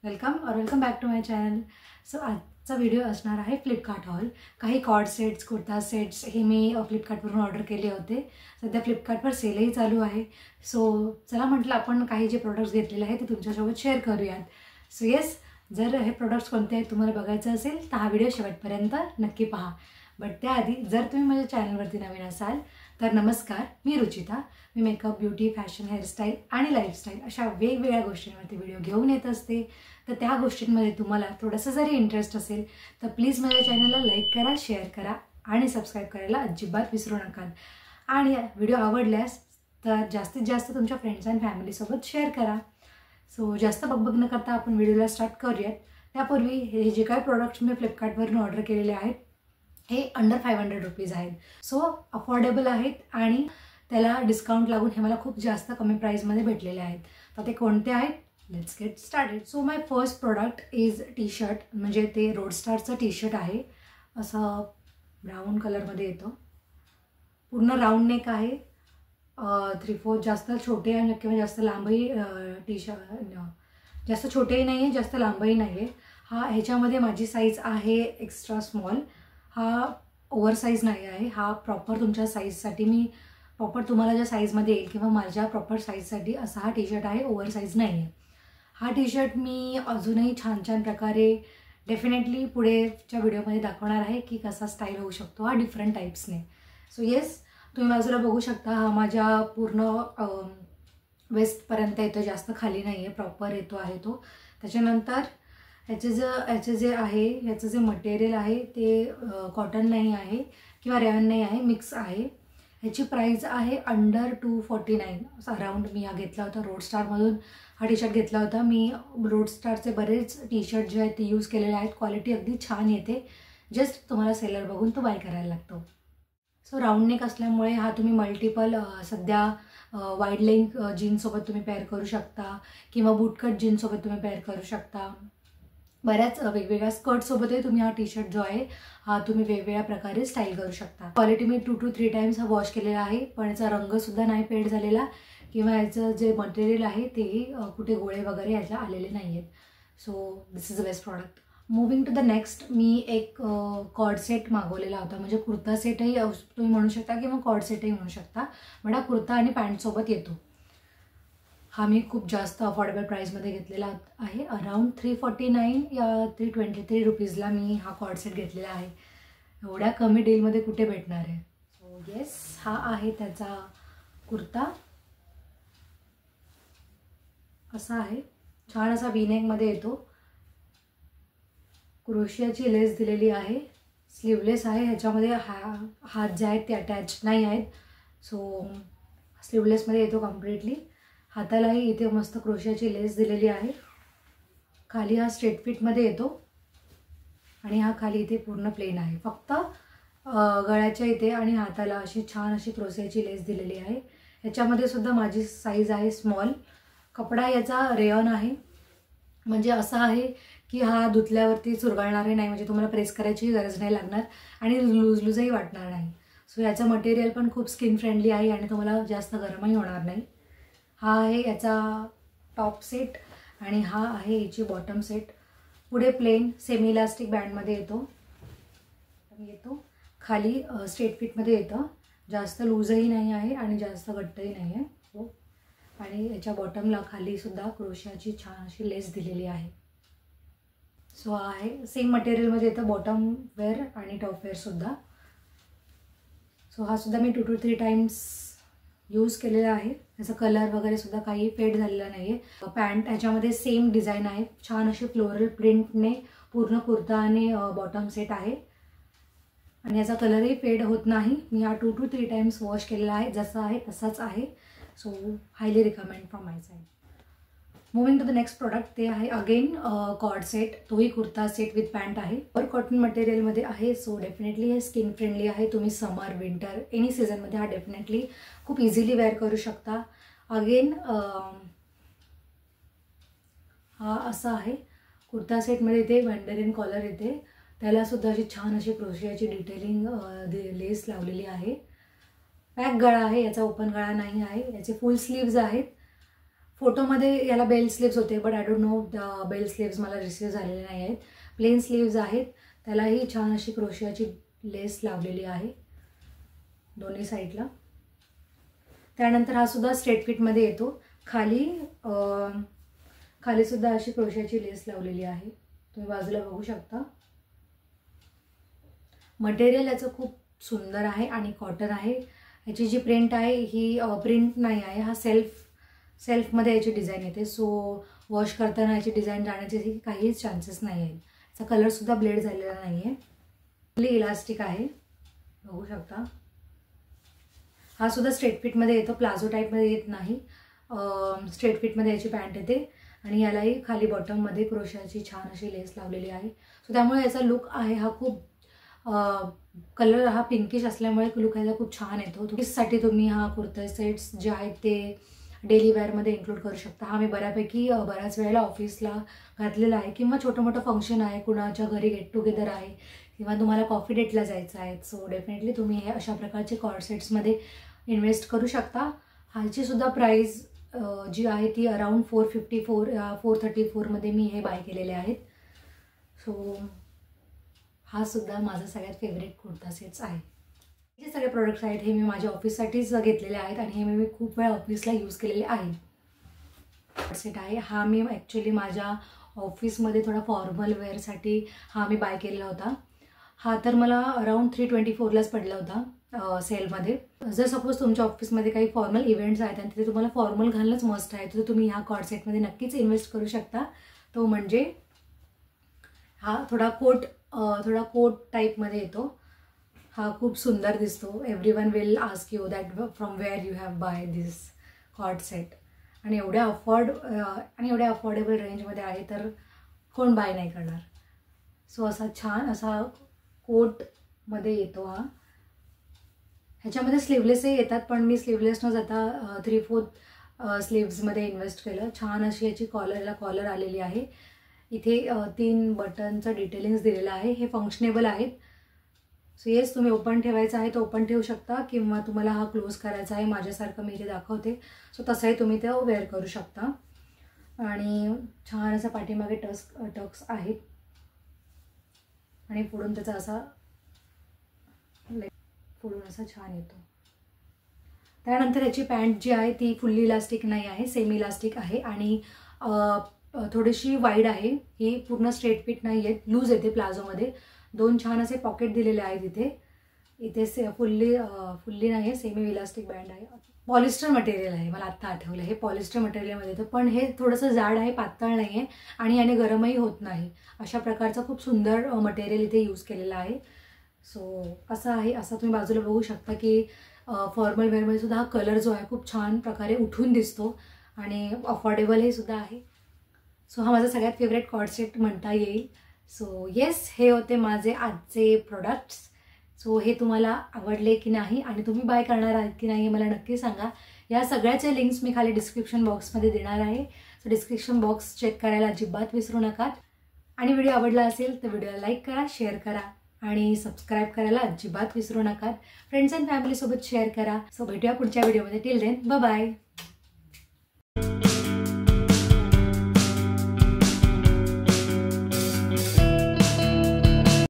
Welcome back to my channel. So आजचा video असणार आहे फ्लिपकार्ट हॉल. काही कॉर्ड सेट्स, कुर्ता सेट्स हे मी फ्लिपकार्टवरून ऑर्डर केले होते. सध्या फ्लिपकार्टवर सेलही चालू आहे. सो चला म्हटलं आपण काही जे प्रोडक्ट्स घेतलेले आहेत ते तुमच्यासोबत शेअर करूयात. सो येस, जर हे प्रोडक्ट्स कोणते आहेत तुम्हाला बघायचं असेल तर हा व्हिडिओ शेवटपर्यंत नक्की पहा. बट त्याआधी जर तुम्ही माझ्या चॅनलवरती नवीन असाल तर नमस्कार, मी रुचिता. मी मेकअप, ब्युटी, फॅशन, हेअरस्टाईल आणि लाईफस्टाईल अशा वेगवेगळ्या गोष्टींवरती व्हिडिओ घेऊन येत असते. तर त्या गोष्टींमध्ये तुम्हाला थोडंसं जरी इंटरेस्ट असेल तर प्लीज माझ्या चॅनलला लाईक करा, शेअर करा आणि सबस्क्राईब करायला अजिबात विसरू नका. आणि व्हिडिओ आवडल्यास तर जास्तीत जास्त तुमच्या फ्रेंड्स अँड फॅमिलीसोबत शेअर करा. सो जास्त बकबक न करता आपण व्हिडिओला स्टार्ट करूयात. त्यापूर्वी हे जे काही प्रोडक्ट्स मी फ्लिपकार्टवरून ऑर्डर केलेले आहेत हे अंडर 500 रुपीज आहेत. सो अफोर्डेबल आहेत आणि त्याला डिस्काउंट लागून हे मला खूप जास्त कमी प्राईसमध्ये भेटलेले आहेत. तर ते कोणते आहेत, let's get started. So my first product is T shirt. म्हणजे ते रोडस्टारचं टी शर्ट आहे. असं ब्राऊन कलरमध्ये येतं. पूर्ण राऊंड नेक आहे. 3/4 जास्त छोटे आणि किंवा जास्त लांबही टी शर्ट, जास्त छोटेही नाही आहे, जास्त लांबही नाही आहे. ह्याच्यामध्ये माझी साईज आहे एक्स्ट्रा स्मॉल. हा ओव्हर साईज नाही आहे. हा प्रॉपर तुमच्या साईजसाठी, मी प्रॉपर तुम्हाला ज्या साईजमध्ये येईल किंवा माझ्या प्रॉपर साईजसाठी असा हा टी शर्ट आहे. ओव्हर साईज नाही आहे. हा टी शर्ट मी अजूनही छान छान प्रकारे डेफिनेटली पुढेच्या व्हिडिओमध्ये दाखवणार आहे की कसा स्टाईल होऊ शकतो हा डिफरंट टाईप्सने. सो येस, तुम्ही बाजूला बघू शकता. हा माझ्या पूर्ण वेस्टपर्यंत येतो, जास्त खाली नाही आहे, प्रॉपर येतो आहे तो. त्याच्यानंतर ह्याचं जे मटेरियल आहे ते कॉटन नाही आहे किंवा रेयन नाही आहे, मिक्स आहे. ह्याची प्राईस आहे अंडर 249 अराऊंड. मी हा घेतला होता रोडस्टारमधून. हा टी शर्ट घेतला होता मी. रोडस्टारचे बरेच टी शर्ट जे आहेत ते यूज केलेले आहेत. क्वालिटी अगदी छान येते. जस्ट तुम्हाला सेलर बघून तो बाय करायला लागतो. सो राऊंड नेक असल्यामुळे हा तुम्ही मल्टिपल सध्या वाईड लेंथ जीन्ससोबत तुम्ही पेअर करू शकता किंवा बूटकट जीन्ससोबत तुम्ही पेअर करू शकता. बऱ्याच वेगवेगळ्या स्कर्टसोबतही तुम्ही हा टी शर्ट जो आहे हा तुम्ही वेगवेगळ्या प्रकारे स्टाईल करू शकता. क्वालिटी मी 2 to 3 टाइम्स हा वॉश केलेला आहे, पण याचा रंगसुद्धा नाही फेड झालेला किंवा याचं जे मटेरियल आहे तेही कुठे गोळे वगैरे याच्या आलेले नाही आहेत. So this is the best product. Moving to the next, मी एक कॉर्ड सेट मागवलेला होता. म्हणजे कुर्ता सेटही तुम्ही म्हणू शकता किंवा कॉर्ड सेटही म्हणू शकता. बट हा कुर्ता आणि पॅन्टसोबत येतो. हा मी खूप जास्त अफोर्डेबल प्राईसमध्ये घेतलेला आहे. अराऊंड 349 या 323 रुपीजला मी हा कॉर्ड सेट घेतलेला आहे. एवढ्या कमी डीलमध्ये कुठे भेटणार आहे. सो येस, हा आहे त्याचा कुर्ता. असा आहे, छान असा वीनेकमध्ये येतो. क्रोशियाची लेस दिलेली आहे. स्लीवलेस आहे. ह्याच्यामध्ये हात जे आहेत ते अटॅच नाही आहेत. सो स्लीवलेसमध्ये येतो कम्प्लिटली. हातालाही इथे मस्त क्रोशियाची लेस दिलेली आहे. खाली हा स्ट्रेट फिटमध्ये येतो आणि हा खाली इथे पूर्ण प्लेन आहे. फक्त गळ्याच्या इथे आणि हाताला अशी छान अशी क्रोशियाची लेस दिलेली आहे. ह्याच्यामध्ये सुद्धा माझी साईज आहे स्मॉल. कपडा याचा रेयन आहे. म्हणजे असा आहे की हा धुतल्यावरती चुरगळणारही नाही. म्हणजे तुम्हाला प्रेस करायची गरज नाही लागणार आणि लूजही वाटणार नाही. सो याचं मटेरियल पण खूप स्किन फ्रेंडली आहे आणि तुम्हाला जास्त गरमही होणार नाही. हा आहे याचा टॉप सेट आणि हा आहे याची बॉटम सेट. पुढे प्लेन सेमी इलास्टिक बँडमध्ये येतो. खाली स्ट्रेट फिटमध्ये येतं. जास्त लूजही नाही आहे आणि जास्त घट्टही नाही आहे. आणि याच्या बॉटमला खाली सुद्धा क्रोशियाची छान अशी लेस दिलेली आहे. सो हा आहे सेम मटेरियलमध्ये येतं, बॉटम वेअर आणि टॉप वेअर सुद्धा. सो हा सुद्धा मी 2 to 3 टाइम्स यूज केलेला आहे. त्याचा कलर वगैरे सुद्धा काही फेड झालेला नाही आहे. पॅन्ट ह्याच्यामध्ये सेम डिझाईन आहे. छान अशी फ्लोरल प्रिंटने पूर्ण कुर्ता आणि बॉटम सेट आहे आणि याचा कलरही फेड होत नाही. मी हा 2 to 3 टाइम्स वॉश केलेला आहे. जसा आहे तसाच आहे. So highly recommend from my side. Moving to the next product, ते आहे अगेन कॉर्ड सेट. तोही कुर्ता सेट विथ पॅन्ट आहे. और कॉटन मटेरियलमध्ये आहे. सो डेफिनेटली हे स्किन फ्रेंडली आहे. तुम्ही समर, विंटर, एनी सीझनमध्ये हा डेफिनेटली खूप इझिली वेअर करू शकता. अगेन हा असा आहे कुर्ता सेटमध्ये. इथे मंडेरियन कॉलर येते. त्यालासुद्धा अशी छान अशी क्रोशियाची डिटेलिंग लेस लावलेली आहे. पॅक गळा आहे याचा, ओपन गळा नाही आहे. याचे फुल स्लीव्ज आहेत. फोटोमध्ये याला बेल स्लीव्स होते, but I don't know bell sleeves मला रिसीव्ह झालेले नाही आहेत. प्लेन स्लीव्ज आहेत. त्यालाही छान अशी क्रोशियाची लेस लावलेली आहे दोन्ही साईडला. त्यानंतर हा सुद्धा स्ट्रेट फिटमध्ये येतो. खाली सुद्धा अशी क्रोशियाची लेस लावलेली आहे, तुम्ही बाजूला बघू शकता. मटेरियल याचं खूप सुंदर आहे आणि कॉटन आहे. याची जी प्रिंट आहे ही प्रिंट नाही आहे, हा सेल्फमध्ये याची डिझाईन येते. सो वॉश करताना याची डिझाईन जाण्याचे काहीच चान्सेस नाही आहेत. याचा कलरसुद्धा ब्लेड झालेला नाही आहे. फुल्ली इलास्टिक आहे, बघू शकता. हा सुद्धा स्ट्रेट फिटमध्ये येतो, प्लाझो टाईपमध्ये येत नाही. स्ट्रेट फिटमध्ये याची पॅन्ट येते आणि यालाही खाली बॉटममध्ये क्रोशियाची छान अशी लेस लावलेली आहे. सो त्यामुळे याचा लुक आहे हा खूप कलर हा पिंकिश असल्यामुळे लुक याचा खूप छान येतो. साठी तुम्ही हा कुर्ता सेट्स जे आहेत ते डेली वेअरमध्ये इन्क्लूड करू शकता. हा मी बऱ्याच वेळेला ऑफिसला घातलेला आहे किंवा छोटं मोठं फंक्शन आहे, कुणाच्या घरी गेट टुगेदर आहे किंवा तुम्हाला कॉफी डेटला जायचं आहे. सो डेफिनेटली तुम्ही हे अशा प्रकारचे कॉर्ड सेट्समध्ये इन्व्हेस्ट करू शकता. ह्याची सुद्धा प्राईस जी आहे ती अराउंड 434 मी हे बाय केलेले आहेत. सो हा सुद्धा माझा सगळ्यात फेवरेट कुर्ता सेट्स आहे. हे सगळे प्रोडक्ट्स आहेत हे मी माझ्या ऑफिससाठीच घेतलेले आहेत आणि हे मी खूप वेळा ऑफिसला यूज केलेले आहेत. सेट आहे हा मी ॲक्च्युली माझ्या ऑफिसमध्ये थोडा फॉर्मल वेअरसाठी हा मी बाय केलेला होता. हा तर मला अराउंड 324लाच पडला होता सेलमध्ये. जर सपोज तुमच्या ऑफिसमध्ये काही फॉर्मल इव्हेंट्स आहेत आणि तिथे तुम्हाला फॉर्मल घालणंच मस्ट आहे, तर तुम्ही ह्या कॉर्ड सेटमध्ये नक्कीच इन्व्हेस्ट करू शकता. तो म्हणजे हा थोडा कोट टाईपमध्ये येतो. हा खूप सुंदर दिसतो. Everyone will ask you that from where you have buy this coord set. आणि एवढ्या अफोर्डेबल रेंजमध्ये आहे तर कोण बाय नाही करणार. सो असा छान असा कोटमध्ये येतो हा. ह्याच्यामध्ये स्लीवलेसही येतात, पण मी स्लीवलेस न जाता 3/4 स्लीव्समध्ये इन्व्हेस्ट केलं. छान अशी याची कॉलर आलेली आहे. इथे 3 बटनचं डिटेलिंग्स दिलेलं आहे. हे फंक्शनेबल आहेत. सो येस, तुम्ही ओपन ठेवायचा आहे तर ओपन ठेवू शकता किंवा तुम्हाला हा क्लोज करायचा आहे माझ्यासारखं मी इथे दाखवते. सो तसंही तुम्ही ते वेअर करू शकता. आणि छान असा पाठीमागे टक्स आहेत आणि पुढून त्याचा असा छान येतो. त्यानंतर याची पॅन्ट जी आहे ती फुल्ली इलास्टिक नाही आहे, सेमी इलास्टिक आहे आणि थोडीशी वाईड आहे. ही पूर्ण स्ट्रेट फिट नाही आहे, लूज येते प्लाझोमध्ये. 2 छान असे पॉकेट दिलेले आहेत इथे फुल्ली नाही आहे, सेमी इलास्टिक बँड आहे. पॉलिस्टर मटेरियल आहे, मला आत्ता आठवलं. हे पॉलिस्टर मटेरियलमध्ये येतं, पण हे थोडंसं जाड आहे, पातळ नाही आहे आणि याने गरमही होत नाही. अशा प्रकारचं खूप सुंदर मटेरियल इथे यूज केलेलं आहे. सो असं आहे. असं तुम्ही बाजूला बघू शकता की फॉर्मल वेअरमध्ये सुद्धा हा कलर जो आहे खूप छान प्रकारे उठून दिसतो आणि अफोर्डेबलही सुद्धा आहे. सो हा माझा सगळ्यात फेवरेट कॉर्ड सेट म्हणता येईल. सो येस, हे होते माझे आजचे प्रोडक्ट्स. सो हे तुम्हाला आवडले की नाही आणि तुम्ही बाय करणार आहात की नाही हे मला नक्की सांगा. या सगळ्याचे लिंक्स मी खाली डिस्क्रिप्शन बॉक्समध्ये देणार आहे. सो डिस्क्रिप्शन बॉक्स चेक करायला अजिबात विसरू नका. आणि व्हिडिओ आवडला असेल तर व्हिडिओला लाईक करा, शेअर करा आणि सबस्क्राईब करायला अजिबात विसरू नका. फ्रेंड्स अँड फॅमिलीसोबत शेअर करा. सो भेटूया पुढच्या व्हिडिओमध्ये. Till then, bye bye.